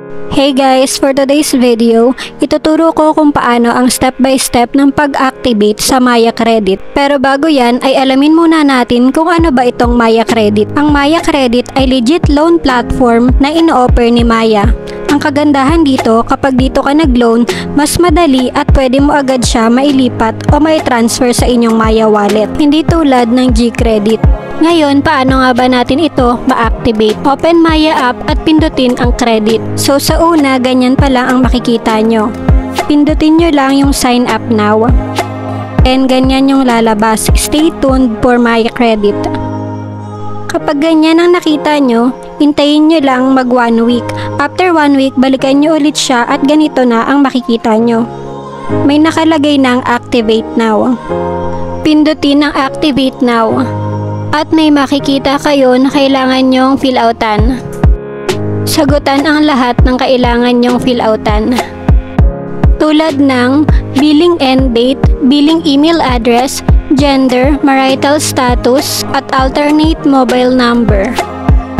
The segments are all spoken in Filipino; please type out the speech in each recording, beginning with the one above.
Hey guys, for today's video, ituturo ko kung paano ang step-by-step ng pag-activate sa Maya Credit. Pero bago yan ay alamin muna natin kung ano ba itong Maya Credit. Ang Maya Credit ay legit loan platform na ino-offer ni Maya. Ang kagandahan dito, kapag dito ka nag-loan, mas madali at pwede mo agad siya mailipat o mai-transfer sa inyong Maya wallet. Hindi tulad ng G-Credit. Ngayon, paano nga ba natin ito ma-activate? Open Maya app at pindutin ang credit. So sa una, ganyan pa lang ang makikita nyo. Pindutin nyo lang yung sign up now. And ganyan yung lalabas. Stay tuned for Maya Credit. Kapag ganyan ang nakita nyo, hintayin nyo lang mag 1 week. After 1 week, balikan nyo ulit siya at ganito na ang makikita nyo. May nakalagay ng activate now. Pindutin ang activate now. At may makikita kayo na kailangan nyong fill outan. Sagutan ang lahat ng kailangan nyong fill outan. Tulad ng billing end date, billing email address, gender, marital status, at alternate mobile number.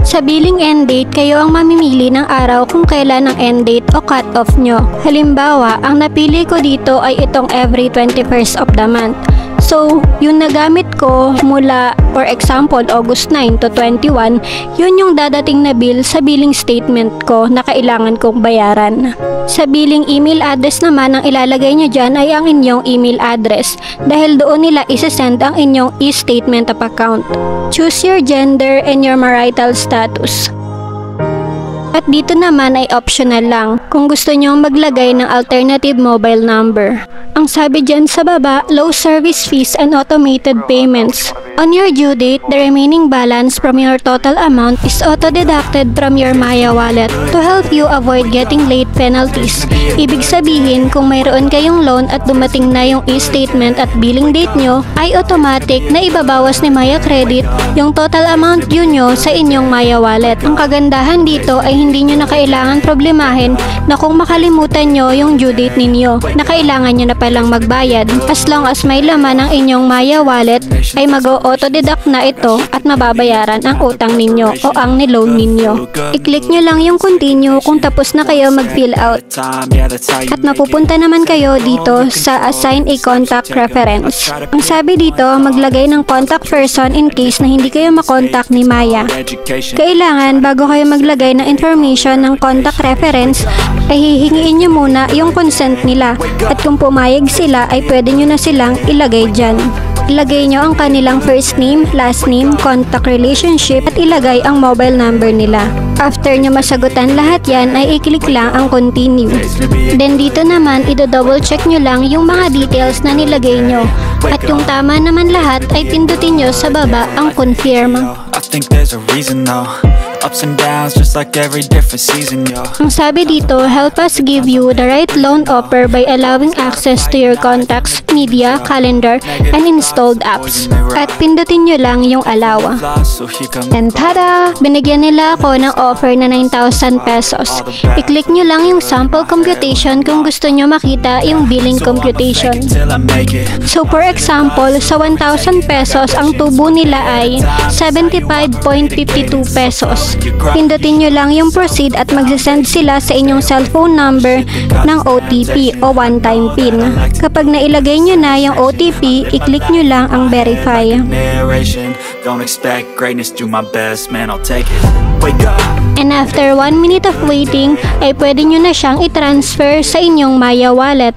Sa billing end date, kayo ang mamimili ng araw kung kailan ang end date o cut-off nyo. Halimbawa, ang napili ko dito ay itong every 21st of the month. So, yung nagamit ko mula, for example, August 9 to 21, yun yung dadating na bill sa billing statement ko na kailangan kong bayaran. Sa billing email address naman, ang ilalagay nyo dyan ay ang inyong email address dahil doon nila isasend ang inyong e-statement of account. Choose your gender and your marital status. At dito naman ay optional lang kung gusto nyo maglagay ng alternative mobile number. Ang sabi dyan sa baba, low service fees and automated payments. On your due date, the remaining balance from your total amount is auto-deducted from your Maya wallet to help you avoid getting late penalties. Ibig sabihin, kung mayroon kayong loan at dumating na yung e-statement at billing date nyo, ay automatic na ibabawas ni Maya Credit yung total amount due nyo sa inyong Maya wallet. Ang kagandahan dito ay hindi nyo na kailangan problemahin na kung makalimutan nyo yung due date ninyo, na kailangan nyo na palang magbayad. As long as may laman ang inyong Maya wallet, ay mag-auto-deduct na ito at mababayaran ang utang ninyo o ang niloan ninyo. I-click nyo lang yung continue kung tapos na kayo mag-fill out. At mapupunta naman kayo dito sa assign a contact reference. Ang sabi dito, maglagay ng contact person in case na hindi kayo makontak ni Maya. Kailangan bago kayo maglagay ng information ng contact reference, ay hihingiin nyo muna yung consent nila. At kung pumayag sila, ay pwede nyo na silang ilagay dyan. Ilagay nyo ang kanilang first name, last name, contact relationship, at ilagay ang mobile number nila. After nyo masagutan lahat yan, ay i-click lang ang continue. Then dito naman, i-double check nyo lang yung mga details na nilagay nyo. At kung tama naman lahat, ay pindutin nyo sa baba ang confirm. I think there's a reason though. Ups and downs just like every different season, yo. Ang sabi dito, help us give you the right loan offer by allowing access to your contacts, media, calendar, and installed apps. At pindutin nyo lang yung allow. And tada! Binigyan nila ako ng offer na 9,000 pesos. I-click nyo lang yung sample computation kung gusto nyo makita yung billing computation. So for example, sa 1,000 pesos, ang tubo nila ay 75.52 pesos. Pindutin nyo lang yung proceed at magsasend sila sa inyong cellphone number ng OTP o one-time PIN. Kapag nailagay nyo na yung OTP, i-click nyo lang ang verify. And after 1 minute of waiting, ay pwede nyo na siyang i-transfer sa inyong Maya wallet.